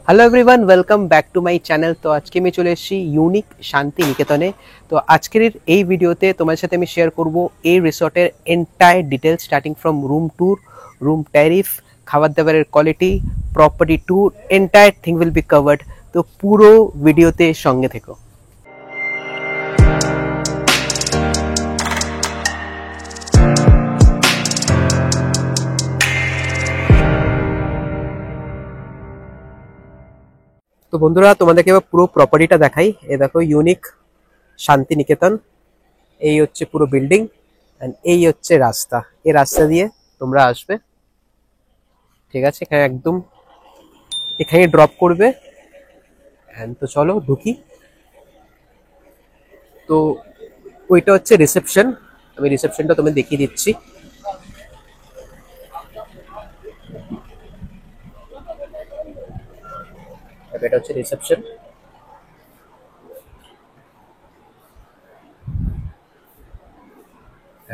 Hello everyone, welcome back to my channel. তো আজকে আমি চলে এসেছি ইউনিক শান্তি নিকেতনে। তো আজকের এই ভিডিওতে তোমার সাথে আমি শেয়ার করব এই রিসর্টের entire details, starting from room tour, room tariff, খাবার দাবারের quality, property tour, entire thing will be covered. তো পুরো ভিডিওতে সঙ্গে থেকো। তো বন্ধুরা, তোমাদেরকে এবার পুরো প্রপার্টিটা দেখাই। এ দেখো, ইউনিক শান্তি নিকেতন। এই হচ্ছে পুরো বিল্ডিং এন্ড এই হচ্ছে রাস্তা। এই রাস্তা দিয়ে তোমরা আসবে, ঠিক আছে? এখানে একদম এখানে ড্রপ করবে। এন্ড তো চলো ঢুকি। তো ওইটা হচ্ছে রিসেপশন। আমি রিসেপশনটা তোমায় দেখিয়ে দিচ্ছি। এটা হচ্ছে রিসেপশন।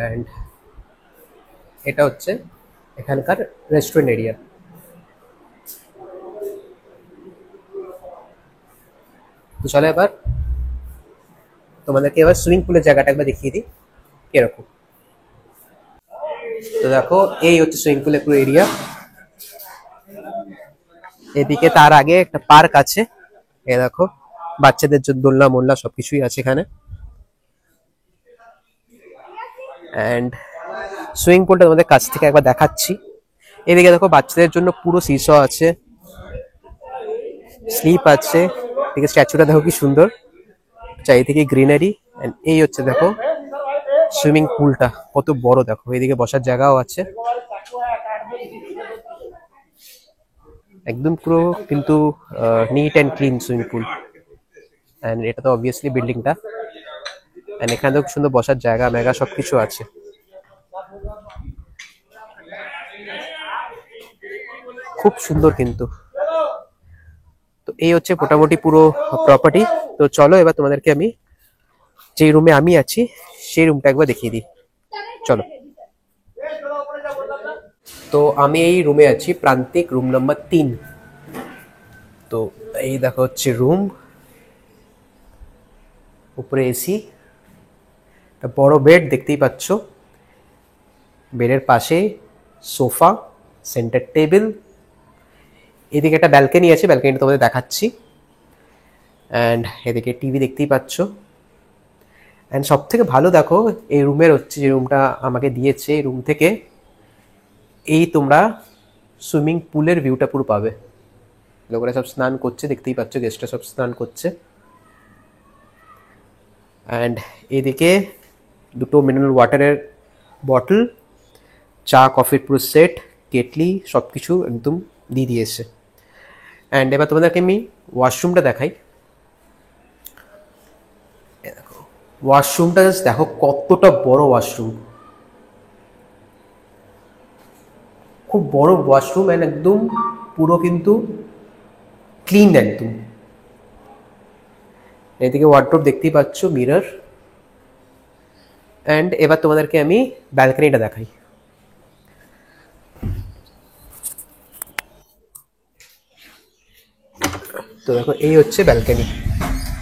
এন্ড এটা হচ্ছে এখানকার রেস্টুরেন্ট এরিয়া। তো চলো এবার তোমাদেরকে এবার সুইমিং পুলের জায়গাটা একবার দেখিয়ে দিই কিরকম। তো দেখো, এই হচ্ছে সুইমিং পুলের পুরো এরিয়া। এদিকে তার আগে একটা পার্ক আছে। এ দেখো, বাচ্চাদের জন্য দোলনা মোলনা সবকিছুই আছে এখানে। এন্ড সুইমিং পুলটা তোমাদের কাছ থেকে একবার দেখাচ্ছি। এদিকে দেখো, বাচ্চাদের জন্য পুরো সিস আছে, স্লিপ আছে। এদিকে স্ট্যাচুটা দেখো কি সুন্দর, চারিদিকে গ্রিনারি। এন্ড এই হচ্ছে দেখো সুইমিং পুলটা কত বড়, দেখো এদিকে বসার জায়গাও আছে একদম পুরো, কিন্তু neat and clean swimming pool. And এটা তো অবভিয়াসলি বিল্ডিংটা। এন্ড এখানে তো সুন্দর বসার জায়গা মেগা সবকিছু আছে। খুব সুন্দর কিন্তু। তো এই হচ্ছে মোটামুটি পুরো প্রপার্টি। তো চলো এবার তোমাদেরকে আমি যে রুমে আমি আছি সেই রুমটা একবার দেখিয়ে দিই। চলো। তো আমি এই রুমে আছি, প্রান্তিক রুম নাম্বার 3। তো এই দেখো হচ্ছে রুম, উপরে এসি, একটা বড় বেড দেখতেই পাচ্ছ, বেডের পাশে সোফা, সেন্টার টেবিল। এদিকে একটা ব্যালকনি আছে, ব্যালকনিটা তোমাদের দেখাচ্ছি। অ্যান্ড এদিকে টিভি দেখতেই পাচ্ছ। অ্যান্ড সব থেকে ভালো দেখো, এই রুমের হচ্ছে যে রুমটা আমাকে দিয়েছে, এই রুম থেকে এই তোমরা সুইমিং পুলের ভিউটা পুরো পাবে। লোকেরা সব স্নান করছে, দেখতেই পাচ্ছ, গেস্টরা সব স্নান করছে। অ্যান্ড এদিকে দুটো মিনারেল ওয়াটারের বটল, চা কফির পুরো সেট, কেটলি, সব কিছু একদম দিয়ে দিয়েছে। অ্যান্ড এবার তোমাদেরকে আমি ওয়াশরুমটা দেখাই। দেখো ওয়াশরুমটা, জাস্ট দেখো কতটা বড় ওয়াশরুম, খুব বড় ওয়াশরুম। অ্যান্ড একদম পুরো কিন্তু ক্লিন একদম। এদিকে ওয়ার্ডরোব দেখতেই পাচ্ছ, মিরর। অ্যান্ড এবার তোমাদেরকে আমি ব্যালকনিটা দেখাই। তো দেখো, এই হচ্ছে ব্যালকনি।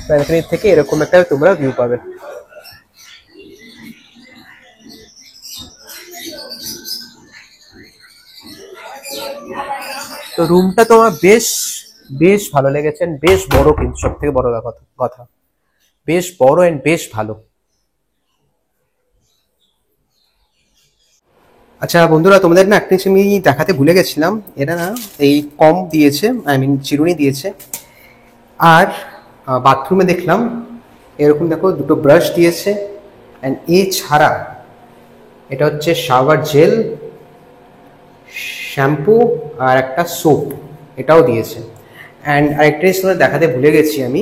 ব্যালকনির থেকে এরকম একটা তোমরা ভিউ পাবে। তো রুমটা তোমার বেশ বেশ ভালো লেগেছে, বেশ বড়, কিন্তু সব থেকে বড় কথা বেশ বড় এন্ড বেশ ভালো। আচ্ছা বন্ধুরা, তোমাদের না একটা জিনিস আমি দেখাতে ভুলে গেছিলাম। এটা না এই কম দিয়েছে, আই মিন চিরুনি দিয়েছে। আর বাথরুমে দেখলাম এরকম দেখো দুটো ব্রাশ দিয়েছে। অ্যান্ড এছাড়া এটা হচ্ছে শাওয়ার জেল, শ্যাম্পু আর একটা সোপ, এটাও দিয়েছে। অ্যান্ড আরেকটা জিনিস তোমাদের দেখাতে ভুলে গেছি আমি,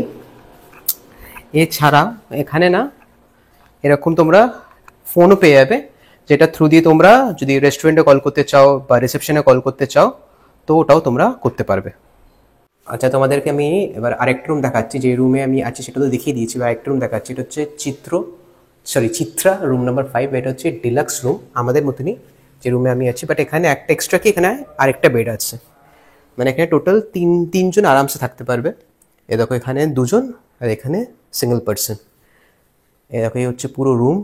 এছাড়া এখানে না এরকম তোমরা ফোনও পেয়ে যাবে, যেটা থ্রু দিয়ে তোমরা যদি রেস্টুরেন্টে কল করতে চাও বা রিসেপশনে কল করতে চাও, তো ওটাও তোমরা করতে পারবে। আচ্ছা, তোমাদেরকে আমি এবার আরেকটা রুম দেখাচ্ছি। যে রুমে আমি আছি সেটা তো দেখিয়ে দিয়েছি, বা আরেকটা রুম দেখাচ্ছি। এটা হচ্ছে চিত্রা রুম নাম্বার 5। এটা হচ্ছে ডিলাক্স রুম, আমাদের মতনই যে রুমে আমি আছি, বাট এখানে একটা এক্সট্রা কি, এখানে আরেকটা বেড আছে। মানে এখানে টোটাল তিনজন আরামসে থাকতে পারবে। এ দেখো এখানে দুজন আর এখানে সিঙ্গেল পার্সন। এ দেখো এই হচ্ছে পুরো রুম।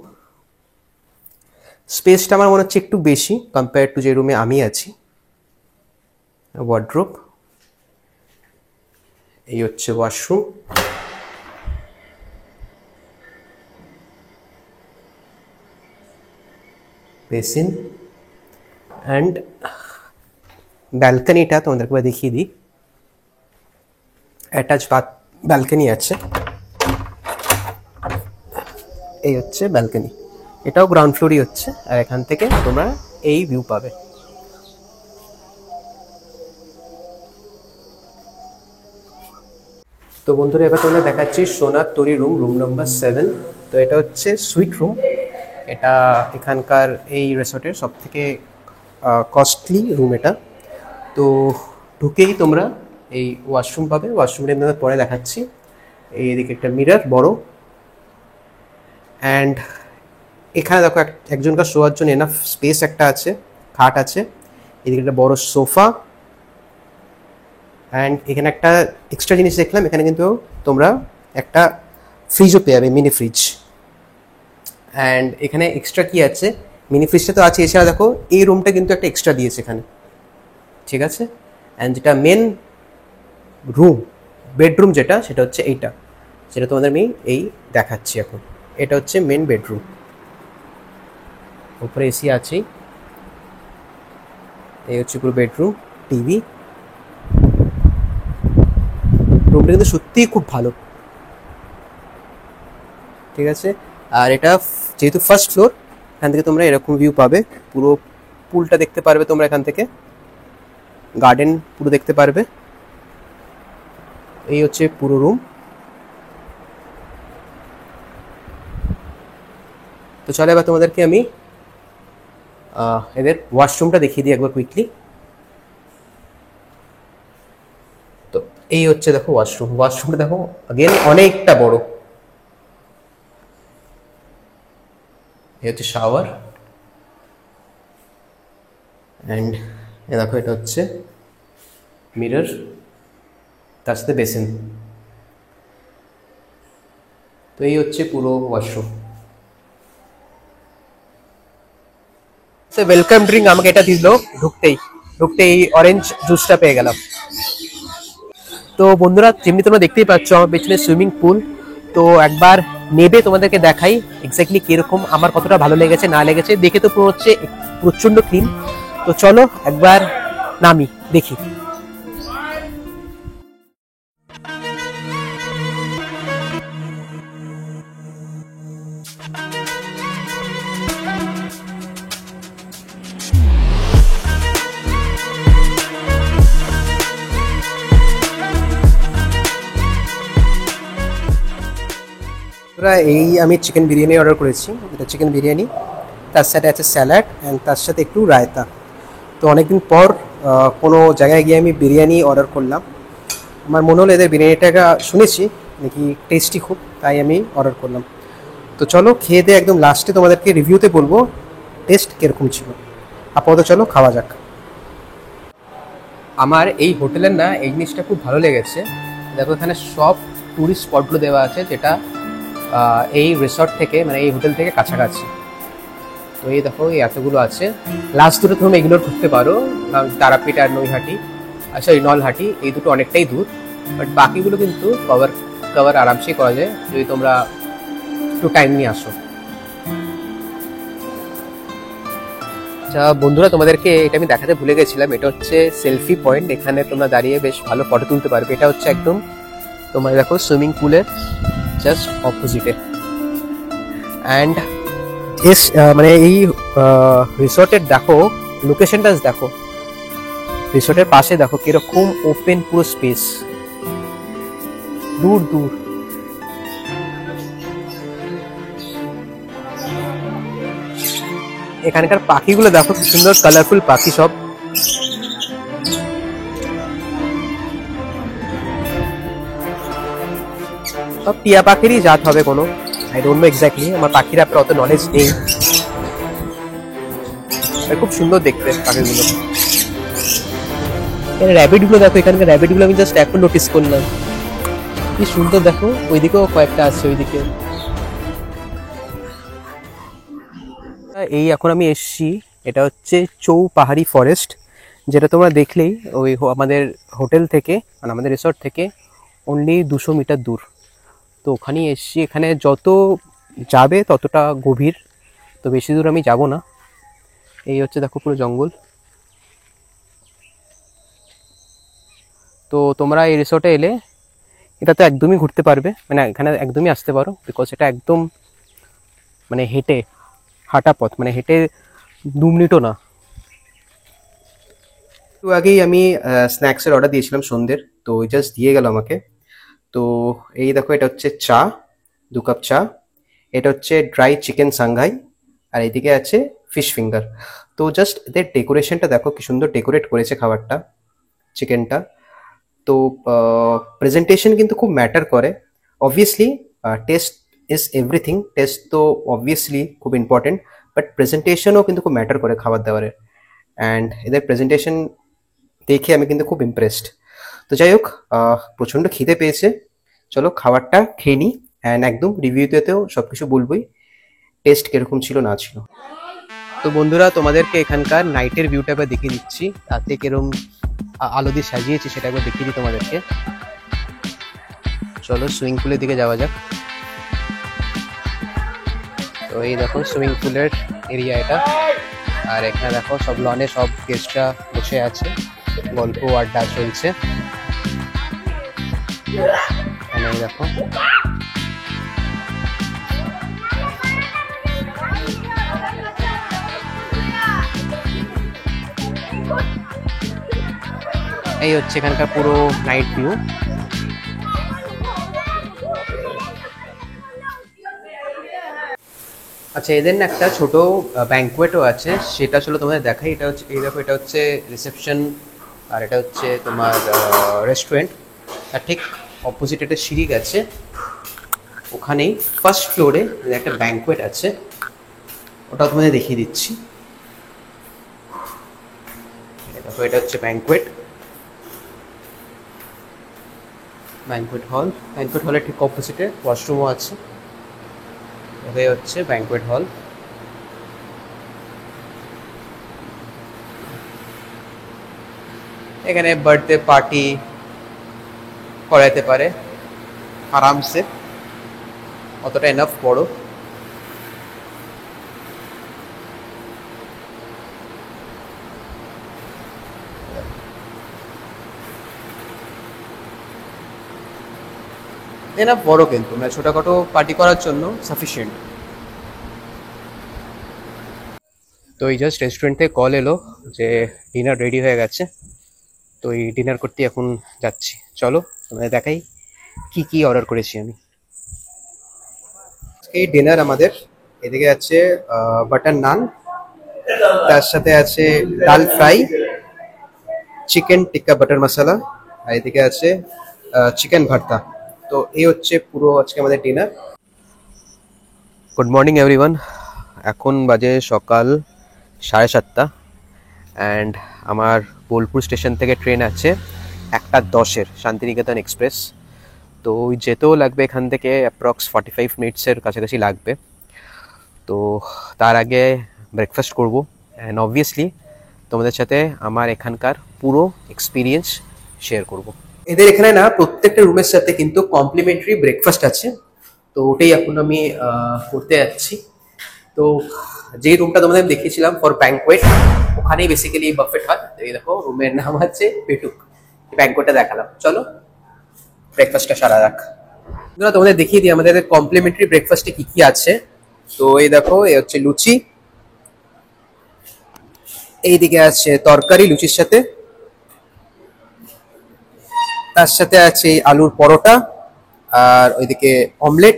স্পেসটা আমার মনে হচ্ছে একটু বেশি কম্পেয়ার টু যে রুমে আমি আছি। ওয়ার্ড্রোব, এই হচ্ছে ওয়াশরুম, বেসিন অ্যান্ড ব্যালকনিটা তোমাদেরকে দেখিয়ে দিই। অ্যাটাচ ব্যালকনি আছে, এই হচ্ছে ব্যালকনি, এটাও গ্রাউন্ড ফ্লোরই হচ্ছে। আর এখান থেকে তোমরা এই ভিউ পাবে। তো বন্ধুরা এবার তোমরা দেখাচ্ছি সোনার তৈরি রুম নাম্বার 7। তো এটা হচ্ছে সুইট রুম, এটা এখানকার এই রিসর্টের সব থেকে কস্টলি রুম এটা। তো ঢুকেই তোমরা এই ওয়াশরুম পাবে, ওয়াশরুমটা আমি পরে দেখাচ্ছি। এইদিকে একটা মিরর বড়, অ্যান্ড এখানে দেখো একজনকার শোয়ার জন্য এনাফ স্পেস একটা আছে, খাট আছে। এদিকে একটা বড় সোফা, অ্যান্ড এখানে একটা এক্সট্রা জিনিস দেখলাম, এখানে কিন্তু তোমরা একটা ফ্রিজও পেয়ে যাবে, মিনি ফ্রিজ। অ্যান্ড এখানে এক্সট্রা কি আছে, মিনি ফ্রিজটা তো আছে, এছাড়া দেখো এই রুমটা কিন্তু একটা এক্সট্রা দিয়েছে এখানে, ঠিক আছে। অ্যান্ড যেটা মেন রুম, বেডরুম যেটা, সেটা হচ্ছে এইটা, সেটা তোমাদের আমি এই দেখাচ্ছি এখন। এটা হচ্ছে মেন বেডরুম, উপরে এসি আছেই। এই হচ্ছে পুরো বেডরুম, টিভি। রুমটা কিন্তু সত্যিই খুব ভালো, ঠিক আছে। আর এটা যেহেতু ফার্স্ট ফ্লোর, এখান থেকে তোমরা এরকম ভিউ পাবে, পুরো পুলটা দেখতে পারবে তোমরা এখান থেকে, গার্ডেন পুরো দেখতে পারবে। এই হচ্ছে পুরো রুম। তো চলো এবার তোমাদেরকে আমি এদের ওয়াশরুমটা দেখিয়ে দিই একবার কুইকলি। তো এই হচ্ছে দেখো ওয়াশরুমটা দেখো আগেন অনেকটা বড়। এই হচ্ছে শাওয়ার, অ্যান্ড এ দেখো এটা হচ্ছে মিরর, তার সাথে বেসিন। তো এই হচ্ছে পুরো ওয়াশরুম। ওয়েলকাম ড্রিঙ্ক আমাকে এটা দিল ঢুকতেই অরেঞ্জ জুসটা পেয়ে গেলাম। তো বন্ধুরা যেমনি তোমরা দেখতেই পাচ্ছ আমার পেছনে সুইমিং পুল। তো একবার নেবে তোমাদেরকে দেখাই এক্স্যাক্টলি কিরকম, আমার কতটা ভালো লেগেছে না লেগেছে। দেখে তো পুরো হচ্ছে প্রচন্ড ক্লিন। তো চলো একবার নামি দেখি। এই আমি চিকেন বিরিয়ানি অর্ডার করেছি, এটা চিকেন বিরিয়ানি, তার সাথে আছে স্যালাড অ্যান্ড তার সাথে একটু রায়তা। তো অনেকদিন পর কোনো জায়গায় গিয়ে আমি বিরিয়ানি অর্ডার করলাম। আমার মনে হলো এদের বিরিয়ানিটা শুনেছি নাকি টেস্টি খুব, তাই আমি অর্ডার করলাম। তো চলো খেয়ে দিয়ে একদম লাস্টে তোমাদেরকে রিভিউতে বলবো টেস্ট কীরকম ছিল। আপাতত চলো খাওয়া যাক। আমার এই হোটেলের না এই জিনিসটা খুব ভালো লেগেছে, দেখো এখানে সব টুরিস্ট স্পটগুলো দেওয়া আছে যেটা এই রিসর্ট থেকে মানে এই হোটেল থেকে কাছাকাছি। তো এই দেখো এই এতগুলো আছে, লাস্ট দুটো তুমি ইগনোর করতে পারো, তারাপীঠ আর নৈহাটি, সরি নলহাটি, এই দুটো অনেকটাই দূর। বাট বাকিগুলো কিন্তু কভার আরামসেই করা যায় যদি তোমরা একটু টাইম নিয়ে আসো। আচ্ছা বন্ধুরা তোমাদেরকে এটা আমি দেখাতে ভুলে গেছিলাম, এটা হচ্ছে সেলফি পয়েন্ট, এখানে তোমরা দাঁড়িয়ে বেশ ভালো ফটো তুলতে পারবে। এটা হচ্ছে একদম তোমার দেখো সুইমিং পুলের জাস্ট অপোজিটে। অ্যান্ড মানে এই রিসর্টের দেখো লোকেশনটা দেখো, রিসর্টের পাশে দেখো কিরকম ওপেন পুরো স্পেস, দূর দূর। এখানকার পাখিগুলো দেখো কি সুন্দর কালারফুল পাখি, সব সব টিয়া পাখিরই জাত হবে কোনো, আই ডোন্ট নো এক্স্যাক্টলি, আমার পাখির ব্যাপারে অত নলেজ নেই। খুব সুন্দর দেখতে পাখিগুলো। র্যাবিট গুলো দেখো, এখানকার র্যাবিট গুলো আমি জাস্ট এখন নোটিস করলাম, কি সুন্দর দেখো। ওইদিকেও কয়েকটা আছে ওইদিকে। এই এখন আমি এসছি, এটা হচ্ছে চৌপাহাড়ি ফরেস্ট, যেটা তোমরা দেখলেই ওই আমাদের হোটেল থেকে মানে আমাদের রিসর্ট থেকে অনলি 200 মিটার দূর। তো ওখানেই এসছি, এখানে যত যাবে ততটা গভীর, তো বেশি দূর আমি যাব না। এই হচ্ছে দেখো পুরো জঙ্গল। তো তোমরা এই রিসর্টে এলে এটা তো একদমই ঘুরতে পারবে, মানে এখানে একদমই আসতে পারো, বিকজ এটা একদম মানে হাঁটা পথ, মানে হেঁটে 2 মিনিটও না। একটু আগেই আমি স্ন্যাক্সের অর্ডার দিয়েছিলাম সন্ধ্যের, তো জাস্ট দিয়ে গেল আমাকে। তো এই দেখো, এটা হচ্ছে চা, 2 কাপ চা। এটা হচ্ছে ড্রাই চিকেন সাংঘাই, আর এদিকে আছে ফিশ ফিঙ্গার। তো জাস্ট এদের ডেকোরেশনটা দেখো, কি সুন্দর ডেকোরেট করেছে খাবারটা, চিকেনটা। তো প্রেজেন্টেশন কিন্তু খুব ম্যাটার করে। Obviously test is everything, test তো অবভিয়াসলি খুব ইম্পর্টেন্ট, বাট প্রেজেন্টেশনও কিন্তু খুব ম্যাটার করে খাবার দাবারের। অ্যান্ড এদের প্রেজেন্টেশন দেখে আমি কিন্তু খুব ইমপ্রেসড। তো যাই হোক, প্রচণ্ড খিদে পেয়েছে, চলো খাবারটা খেয়ে নিই। অ্যান্ড একদম রিভিউতেও সব কিছু বলবোই, টেস্ট কিরকম ছিল না ছিল। তো বন্ধুরা, তোমাদেরকে এখানকার নাইটের ভিউটা একবার দেখিয়ে দিচ্ছি, রাতে কিরম আলো দিয়ে সাজিয়েছি সেটা একবার দেখিয়ে দিই তোমাদেরকে। চলো সুইমিং পুলের দিকে যাওয়া যাক। তো এই দেখো সুইমিং পুলের এরিয়া এটা, আর এখানে দেখো সব লনে সব গেস্টরা বসে আছে, গল্প আড্ডা চলছে। এখানে দেখো এই হচ্ছে এখানকার পুরো নাইট ভিউ। আচ্ছা, এদের না একটা ছোট ব্যাঙ্কোয়েটও আছে, সেটা আসলে তোমাদের দেখাই। এটা হচ্ছে, এই দেখো, এটা হচ্ছে রিসেপশন, আর এটা হচ্ছে তোমার রেস্টুরেন্ট। আর ঠিক অপোজিট একটা সিঁড়ি গেছে, ওখানেই ফার্স্ট ফ্লোরে একটা ব্যাঙ্কোয়েট আছে, ওটা তোমাদের দেখিয়ে দিচ্ছি। দেখো, এটা হচ্ছে ব্যাঙ্কোয়েট হল। ব্যাঙ্কোয়েট হলের ঠিক অপোজিটে ওয়াশরুমও আছে। এটাই হচ্ছে ব্যাঙ্কোয়েট হল। এখানে বার্থডে পার্টি করা যেতে পারে আরামসে, অতটা এনাফ বড়। এনাফ বড়, কিন্তু মানে ছোটখাটো পার্টি করার জন্য সাফিসিয়েন্ট। তো এই জাস্ট রেস্টুরেন্ট থেকে কল এলো যে ডিনার রেডি হয়ে গেছে, তো এই ডিনার করতে এখন যাচ্ছি। চলো তোমাদের দেখাই কি কি অর্ডার করেছি আমি। এই ডিনার আমাদের, এদিকে আছে বাটার নান, তার সাথে আছে ডাল ফ্রাই, চিকেন টিক্কা বাটার মশলা, আর এদিকে আছে চিকেন ভর্তা। তো এই হচ্ছে পুরো আজকে আমাদের ডিনার। গুড মর্নিং এভরিওয়ান, এখন বাজে সকাল 7:30, অ্যান্ড আমার বোলপুর স্টেশন থেকে ট্রেন আছে 1:10 শান্তিনিকেতন এক্সপ্রেস। তো ওই যেতেও লাগবে এখান থেকে অ্যাপ্রক্স 45 মিনিটসের কাছাকাছি লাগবে। তো তার আগে ব্রেকফাস্ট করব, অ্যান্ড অবভিয়াসলি তোমাদের সাথে আমার এখানকার পুরো এক্সপিরিয়েন্স শেয়ার করব। এদের এখানে না প্রত্যেকটা রুমের সাথে কিন্তু কমপ্লিমেন্টারি ব্রেকফাস্ট আছে, তো ওটাই এখন আমি করতে যাচ্ছি। তো যে রুমটা তোমাদের দেখিয়েছিলাম ফর ব্যাঙ্কোয়েট, ওখানেই বেসিক্যালি বাফেট হয়। এই দেখো রুমের নাম হচ্ছে পেটুক, ব্যাঙ্কোয়েটটা দেখালাম। চলো ব্রেকফাস্টটা সারা রাখ। তোমাদের দেখিয়ে দিই আমাদের কমপ্লিমেন্টারি ব্রেকফাস্টে কি কি আছে। তো এই দেখো, এই হচ্ছে লুচি, এইদিকে আছে তরকারি লুচির সাথে, তার সাথে আছে আলুর পরোটা, আর ওইদিকে অমলেট,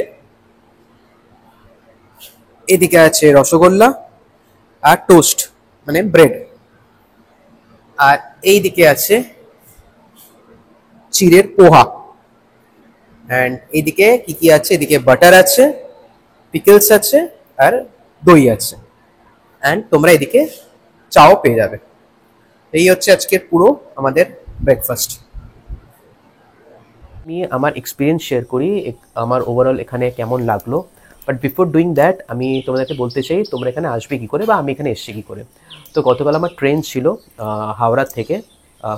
এদিকে আছে রসগোল্লা আর টোস্ট মানে ব্রেড, আর এইদিকে আছে চিড়ের পোহা। অ্যান্ড এইদিকে কি কি আছে, এদিকে বাটার আছে, পিকলস আছে, আর দই আছে। অ্যান্ড তোমরা এদিকে চাও পেয়ে যাবে। এই হচ্ছে আজকের পুরো আমাদের ব্রেকফাস্ট। আমি আমার এক্সপিরিয়েন্স শেয়ার করি আমার ওভারঅল এখানে কেমন লাগলো। বাট বিফোর ডুইং দ্যাট আমি তোমাদেরকে বলতে চাই তোমরা এখানে আসবে কী করে বা আমি এখানে এসছি কী করে। তো গতকাল আমার ট্রেন ছিল হাওড়া থেকে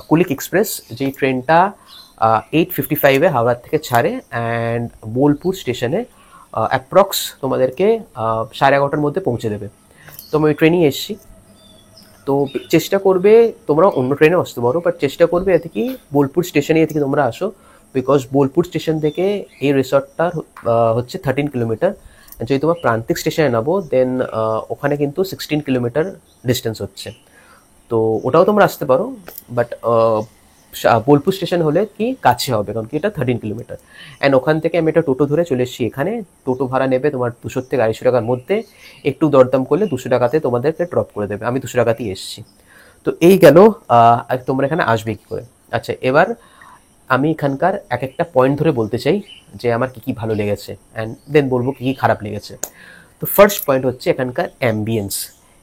কুলিক এক্সপ্রেস, যেই ট্রেনটা 8:55 হাওড়ার থেকে ছাড়ে অ্যান্ড বোলপুর স্টেশনে অ্যাপ্রক্স তোমাদেরকে 11:30টার মধ্যে পৌঁছে দেবে। তো আমি ওই ট্রেনেই এসছি। তো চেষ্টা করবে তোমরা অন্য ট্রেনে আসতে পারো, বাট চেষ্টা করবে এ থেকে বোলপুর স্টেশনে এ থেকে তোমরা আসো, বিকজ বোলপুর স্টেশন থেকে এই রিসর্টটার হচ্ছে 13 কিলোমিটার। যদি তোমার প্রান্তিক স্টেশনে নামো দেন ওখানে কিন্তু 16 কিলোমিটার ডিস্টেন্স হচ্ছে। তো ওটাও তোমরা আসতে পারো, বাট বোলপুর স্টেশন হলে কি কাছে হবে, কারণ কি এটা 13 কিলোমিটার। অ্যান্ড ওখান থেকে আমি একটা টোটো ধরে চলে এসেছি এখানে। টোটো ভাড়া নেবে তোমার 200 থেকে 250 টাকার মধ্যে, একটু দরদাম করলে 200 টাকাতে তোমাদেরকে ড্রপ করে দেবে। আমি 200 টাকাতেই এসেছি। তো এই গেল তোমরা এখানে আসবে কী করে। আচ্ছা, এবার আমি এখানকার এক একটা পয়েন্ট ধরে বলতে চাই যে আমার কী কী ভালো লেগেছে, অ্যান্ড দেন বলবো কী কী খারাপ লেগেছে। তো ফার্স্ট পয়েন্ট হচ্ছে এখানকার অ্যাম্বিয়েন্স।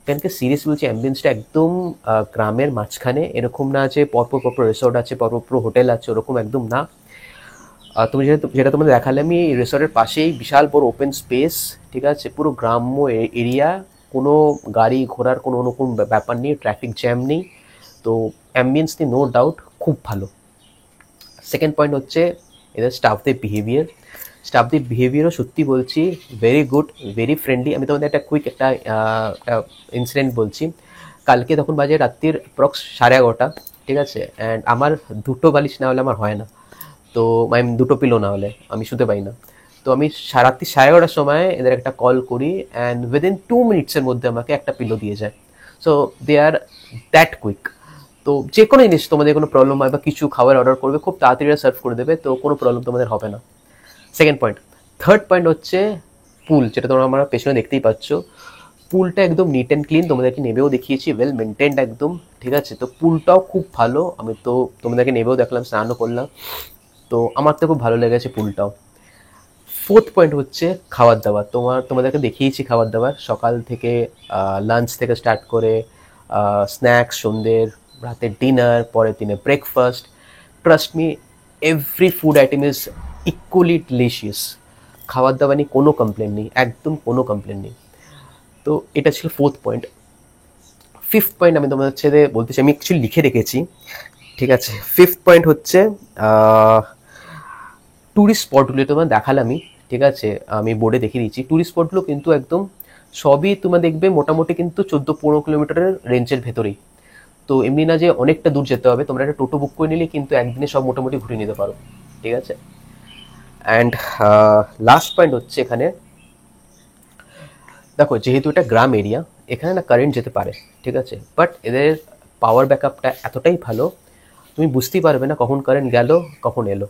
এখানকার সিরিয়াস বলছি, অ্যাম্বিয়েন্সটা একদম গ্রামের মাঝখানে, এরকম না যে পরপর পরপর রিসোর্ট আছে, পরপর হোটেল আছে, ওরকম একদম না। তুমি যেটা তোমাদের দেখালে, আমি এই রিসোর্টের পাশেই বিশাল বড় ওপেন স্পেস, ঠিক আছে, পুরো গ্রাম্য এরিয়া, কোনো গাড়ি ঘোড়ার কোনো রকম ব্যাপার নেই, ট্রাফিক জ্যাম নেই। তো অ্যাম্বিয়েন্স নিয়ে নো ডাউট খুব ভালো। সেকেন্ড পয়েন্ট হচ্ছে এদের স্টাফদের বিহেভিয়ার। স্টাফদের বিহেভিয়ারও সত্যি বলছি ভেরি গুড, ভেরি ফ্রেন্ডলি। আমি তোমাদের একটা কুইক একটা ইনসিডেন্ট বলছি। কালকে তখন বাজে রাত্রির অ্যাপ্রক্স 11:30, ঠিক আছে, অ্যান্ড আমার দুটো বালিশ না হলে আমার হয় না। তো আমি দুটো পিলো না হলে আমি শুতে পাই না। তো আমি রাত্রি 11:30টার সময় এদের একটা কল করি, অ্যান্ড উইদিন 2 মিনিটসের মধ্যে আমাকে একটা পিলো দিয়ে যায়। So they are that quick. তো যে কোনো জিনিস তোমাদের কোনো প্রবলেম হয় বা কিছু খাবার অর্ডার করবে, খুব তাড়াতাড়ি সার্ভ করে দেবে, তো কোনো প্রবলেম তোমাদের হবে না। Second point. থার্ড পয়েন্ট হচ্ছে পুল, যেটা তোমরা আমার পেছনে দেখতেই পাচ্ছ। পুলটা একদম নিট অ্যান্ড ক্লিন, তোমাদেরকে নেবেও দেখিয়েছি, ওয়েল মেনটেন্ড একদম, ঠিক আছে। তো পুলটাও খুব ভালো, আমি তো তোমাদেরকে নেবেও দেখলাম, স্নানও করলাম, তো আমার তো খুব ভালো লেগেছে পুলটাও। ফোর্থ পয়েন্ট হচ্ছে খাবার দাবার। তোমাদেরকে দেখিয়েছি খাবার দাবার, সকাল থেকে লাঞ্চ থেকে স্টার্ট করে স্ন্যাক্স, সন্ধ্যের, রাতের ডিনার, পরের দিনে breakfast. Trust me, every food item is equally delicious. খাবার দাবার নিয়ে কোনো কমপ্লেন নেই, একদম কোনো কমপ্লেন নেই। তো এটা ছিল ফোর্থ পয়েন্ট। ফিফথ পয়েন্ট আমি তোমাদের সাথে বলতে চাই, আমি অ্যাকচুয়ালি লিখে রেখেছি, ঠিক আছে। ফিফথ পয়েন্ট হচ্ছে ট্যুরিস্ট স্পটগুলো তোমার দেখালামই, ঠিক আছে, আমি বোর্ডে দেখিয়ে দিচ্ছি। ট্যুরিস্ট স্পটগুলো কিন্তু একদম সবই তোমরা দেখবে মোটামুটি কিন্তু 14-15 কিলোমিটারের রেঞ্জের ভেতরেই। তো এমনি না যে অনেকটা দূর যেতে হবে, তোমরা একটা টোটো বুক করে নিলে কিন্তু একদিনে সব মোটামুটি ঘুরে নিতে পারো, ঠিক আছে। অ্যান্ড লাস্ট পয়েন্ট হচ্ছে এখানে দেখো, যেহেতু এটা গ্রাম এরিয়া, এখানে না কারেন্ট যেতে পারে, ঠিক আছে, বাট এদের পাওয়ার ব্যাকআপটা এতটাই ভালো, তুমি বুঝতেই পারবে না কখন কারেন্ট গেল কখন এলো।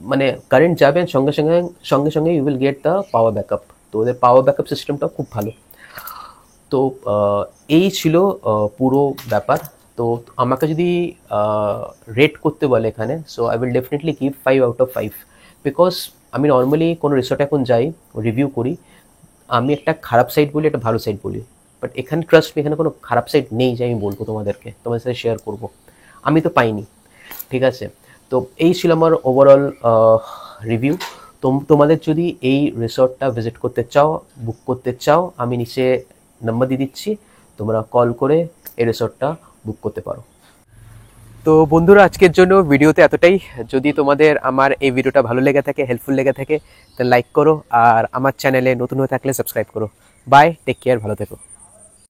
মানে কারেন্ট যাবে সঙ্গে সঙ্গে সঙ্গে সঙ্গে you will get the power backup. তো ওদের পাওয়ার ব্যাকআপ সিস্টেমটা খুব ভালো। তো এই ছিল পুরো ব্যাপার। তো আমাকে যদি রেট করতে বলে এখানে, so I will definitely give 5/5, because আমি নর্মালি কোনো রিসর্টে এখন যাই, রিভিউ করি, আমি একটা খারাপ সাইড বলি, একটা ভালো সাইড বলি, বাট এখানে ট্রাস্ট মি, এখানে কোনো খারাপ সাইড নেই যে আমি বলবো তোমাদেরকে, তোমাদের সাথে শেয়ার করব, আমি তো পাইনি, ঠিক আছে। তো এই ছিল আমার ওভারঅল রিভিউ। তোমাদের যদি এই রিসর্টটা ভিজিট করতে চাও, বুক করতে চাও, আমি নিচে নাম্বার দিয়ে দিচ্ছি, তোমরা কল করে এই রিসর্টটা বুক করতে পারো। তো বন্ধুরা, আজকের জন্য ভিডিওতে এতটাই। যদি তোমাদের আমার এই ভিডিওটা ভালো লেগে থাকে, হেল্পফুল লেগে থাকে, তাহলে লাইক করো, আর আমার চ্যানেলে নতুন হয়ে থাকলে সাবস্ক্রাইব করো। বাই, টেক কেয়ার, ভালো থেকো।